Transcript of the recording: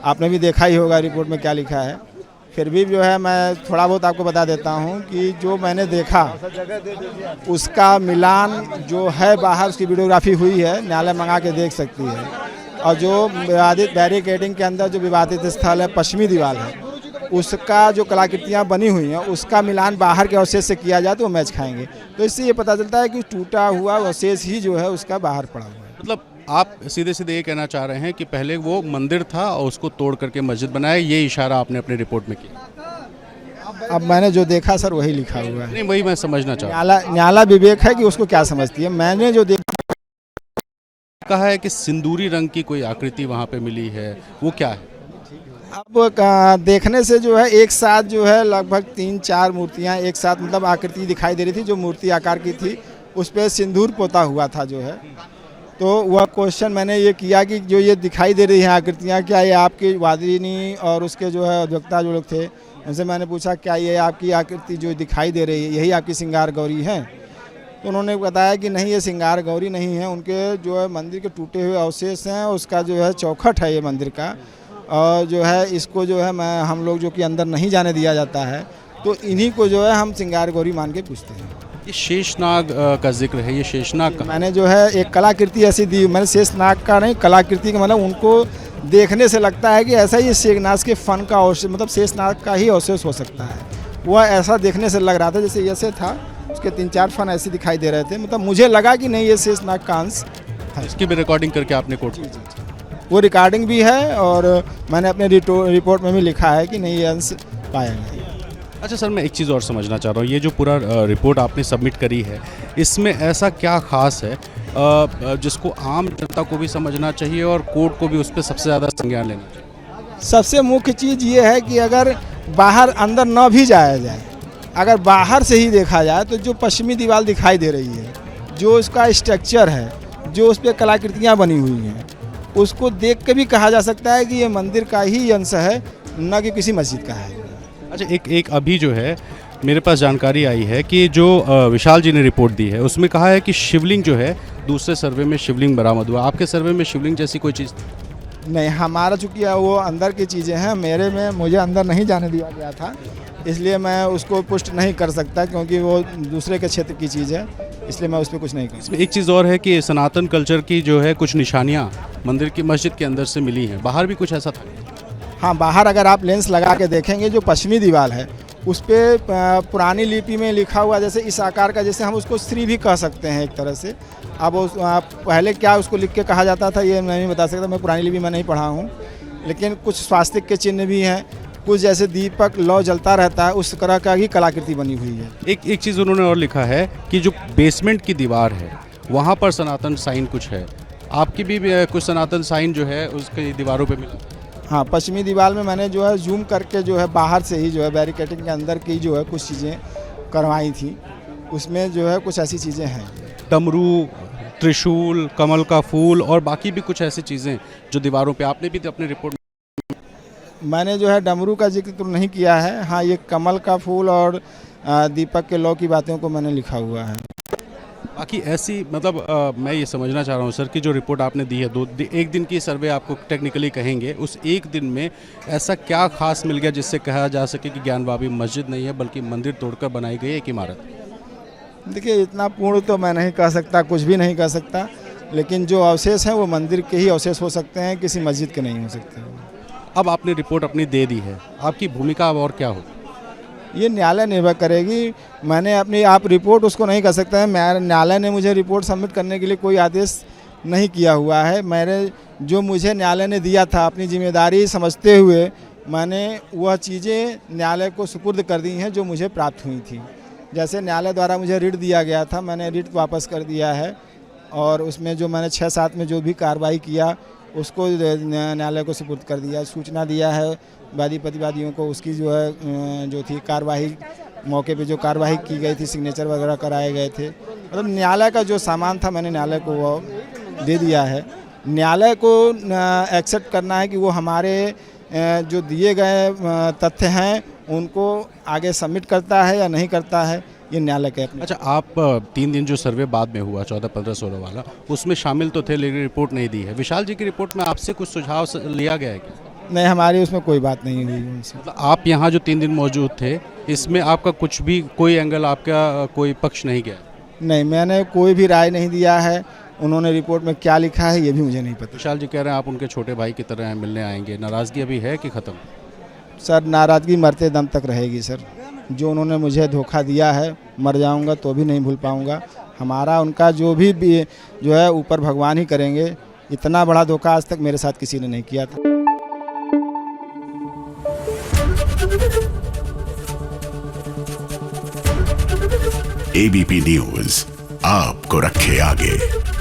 आपने भी देखा ही होगा रिपोर्ट में क्या लिखा है। फिर भी जो है मैं थोड़ा बहुत आपको बता देता हूँ कि जो मैंने देखा उसका मिलान जो है बाहर, उसकी वीडियोग्राफी हुई है, न्यायालय मंगा के देख सकती है। और जो विवादित बैरिकेडिंग के अंदर जो विवादित स्थल है पश्चिमी दीवार है, उसका जो कलाकृतियाँ बनी हुई हैं उसका मिलान बाहर के अवशेष से किया जाए तो वो मैच खाएंगे। तो इससे ये पता चलता है कि टूटा हुआ अवशेष ही जो है उसका बाहर पड़ा हुआ है। मतलब आप सीधे सीधे ये कहना चाह रहे हैं कि पहले वो मंदिर था और उसको तोड़ करके मस्जिद बनाया, ये इशारा आपने अपनी रिपोर्ट में किया? अब मैंने जो देखा सर वही लिखा हुआ है। नहीं, वही मैं समझना चाह रहा हूँ। न्यायालय विवेक है कि उसको क्या समझती है। मैंने जो देखा कहा है कि सिंदूरी रंग की कोई आकृति वहाँ पे मिली है, वो क्या है? अब देखने से जो है एक साथ जो है लगभग 3-4 मूर्तियां एक साथ, मतलब आकृति दिखाई दे रही थी जो मूर्ति आकार की थी, उस पर सिंदूर पोता हुआ था जो है। तो वह क्वेश्चन मैंने ये किया कि जो ये दिखाई दे रही हैं आकृतियां, क्या ये आपकी वादिनी और उसके जो है अधिवक्ता जो लोग थे उनसे मैंने पूछा क्या ये आपकी आकृति जो दिखाई दे रही है यही आपकी श्रृंगार गौरी है? तो उन्होंने बताया कि नहीं, ये श्रृंगार गौरी नहीं है, उनके जो है मंदिर के टूटे हुए अवशेष हैं, उसका जो है चौखट है ये मंदिर का। और जो है इसको जो है हम लोग जो कि अंदर नहीं जाने दिया जाता है, तो इन्हीं को जो है हम श्रृंगार गौरी मान के पूछते हैं। ये शेषनाग का जिक्र है, ये शेषनाग का मैंने जो है एक कलाकृति ऐसी दी, मैंने शेषनाग का नहीं, कलाकृति का मतलब उनको देखने से लगता है कि ऐसा ही शेषनाग के फन का अवशेष, मतलब शेषनाग का ही अवशेष हो सकता है। वह ऐसा देखने से लग रहा था जैसे ऐसे था, उसके 3-4 फन ऐसे दिखाई दे रहे थे, मतलब मुझे लगा कि नहीं ये शेषनाग का अंश था। इसकी भी रिकॉर्डिंग करके आपने कोर्ट में? वो रिकॉर्डिंग भी है और मैंने अपने रिपोर्ट में भी लिखा है कि नहीं ये अंश पाया गया। अच्छा सर, मैं एक चीज़ और समझना चाह रहा हूँ, ये जो पूरा रिपोर्ट आपने सबमिट करी है, इसमें ऐसा क्या खास है जिसको आम जनता को भी समझना चाहिए और कोर्ट को भी उस पर सबसे ज़्यादा संज्ञान लेना चाहिए? सबसे मुख्य चीज़ ये है कि अगर बाहर अंदर न भी जाया जाए, अगर बाहर से ही देखा जाए तो जो पश्चिमी दीवार दिखाई दे रही है, जो उसका स्ट्रक्चर है, जो उस पर कलाकृतियाँ बनी हुई हैं, उसको देख के भी कहा जा सकता है कि ये मंदिर का ही अंश है, न कि किसी मस्जिद का है। अच्छा, एक अभी जो है मेरे पास जानकारी आई है कि जो विशाल जी ने रिपोर्ट दी है उसमें कहा है कि शिवलिंग जो है दूसरे सर्वे में शिवलिंग बरामद हुआ। आपके सर्वे में शिवलिंग जैसी कोई चीज़ नहीं, हमारा चूँकि वो अंदर की चीज़ें हैं, मेरे में मुझे अंदर नहीं जाने दिया गया था, इसलिए मैं उसको पुष्ट नहीं कर सकता क्योंकि वो दूसरे के क्षेत्र की चीज़ है, इसलिए मैं उस पर कुछ नहीं कर सकता। एक चीज़ और है कि सनातन कल्चर की जो है कुछ निशानियाँ मंदिर की मस्जिद के अंदर से मिली हैं, बाहर भी कुछ ऐसा था? हाँ, बाहर अगर आप लेंस लगा के देखेंगे जो पश्चिमी दीवार है उस पर पुरानी लिपि में लिखा हुआ, जैसे इस आकार का, जैसे हम उसको श्री भी कह सकते हैं एक तरह से। अब पहले क्या उसको लिख के कहा जाता था ये मैं नहीं बता सकता, मैं पुरानी लिपि में नहीं पढ़ा हूँ, लेकिन कुछ स्वास्तिक के चिन्ह भी हैं, कुछ जैसे दीपक लौ जलता रहता है उस तरह का ही कलाकृति बनी हुई है। एक चीज़ उन्होंने और लिखा है कि जो बेसमेंट की दीवार है वहाँ पर सनातन साइन कुछ है, आपकी भी कुछ सनातन साइन जो है उसकी दीवारों पे मिला? हाँ, पश्चिमी दीवार में मैंने जो है जूम करके जो है बाहर से ही जो है बैरिकेडिंग के अंदर की जो है कुछ चीज़ें करवाई थी, उसमें जो है कुछ ऐसी चीज़ें हैं, डमरू, त्रिशूल, कमल का फूल और बाकी भी कुछ ऐसी चीज़ें जो दीवारों पे आपने भी अपनी रिपोर्ट में। मैंने जो है डमरू का जिक्र तो नहीं किया है, हाँ ये कमल का फूल और दीपक के लौ की बातों को मैंने लिखा हुआ है। बाकी ऐसी मतलब मैं ये समझना चाह रहा हूँ सर कि जो रिपोर्ट आपने दी है, एक दिन की सर्वे आपको टेक्निकली कहेंगे, उस एक दिन में ऐसा क्या खास मिल गया जिससे कहा जा सके कि ज्ञानवापी मस्जिद नहीं है बल्कि मंदिर तोड़कर बनाई गई एक इमारत? देखिए, इतना पूर्ण तो मैं नहीं कह सकता, कुछ भी नहीं कह सकता, लेकिन जो अवशेष हैं वो मंदिर के ही अवशेष हो सकते हैं, किसी मस्जिद के नहीं हो सकते। अब आपने रिपोर्ट अपनी दे दी है, आपकी भूमिका अब और क्या हो? ये न्यायालय निर्भर करेगी। मैंने अपनी, आप रिपोर्ट उसको नहीं कर सकते हैं, न्यायालय ने मुझे रिपोर्ट सबमिट करने के लिए कोई आदेश नहीं किया हुआ है। जो मुझे न्यायालय ने दिया था, अपनी जिम्मेदारी समझते हुए मैंने वह चीज़ें न्यायालय को सुपुर्द कर दी हैं जो मुझे प्राप्त हुई थी। जैसे न्यायालय द्वारा मुझे रिट दिया गया था, मैंने रिट वापस कर दिया है, और उसमें जो मैंने 6-7 में जो भी कार्रवाई किया उसको न्यायालय को सुपुर्द कर दिया, सूचना दिया है वादी प्रतिवादियों को, उसकी जो है जो थी कार्रवाई, मौके पे जो कार्रवाई की गई थी, सिग्नेचर वगैरह कराए गए थे, मतलब न्यायालय का जो सामान था मैंने न्यायालय को वो दे दिया है। न्यायालय को एक्सेप्ट करना है कि वो हमारे जो दिए गए तथ्य हैं उनको आगे सबमिट करता है या नहीं करता है, ये न्यायालय के अपने। अच्छा, आप 3 दिन जो सर्वे बाद में हुआ 14, 15, 16 वाला, उसमें शामिल तो थे लेकिन रिपोर्ट नहीं दी है। विशाल जी की रिपोर्ट में आपसे कुछ सुझाव लिया गया है क्या? नहीं, हमारी उसमें कोई बात नहीं हुई उनसे। मतलब आप यहाँ जो 3 दिन मौजूद थे, इसमें आपका कुछ भी कोई एंगल आपका कोई पक्ष नहीं गया? नहीं, मैंने कोई भी राय नहीं दिया है। उन्होंने रिपोर्ट में क्या लिखा है ये भी मुझे नहीं पता। विशाल जी कह रहे हैं आप उनके छोटे भाई की तरह हैं, मिलने आएंगे, नाराज़गी अभी है कि ख़त्म? सर, नाराज़गी मरते दम तक रहेगी सर। जो उन्होंने मुझे धोखा दिया है, मर जाऊंगा तो भी नहीं भूल पाऊंगा। हमारा उनका जो भी जो है ऊपर भगवान ही करेंगे। इतना बड़ा धोखा आज तक मेरे साथ किसी ने नहीं किया था। एबीपी न्यूज़ आपको रखे आगे।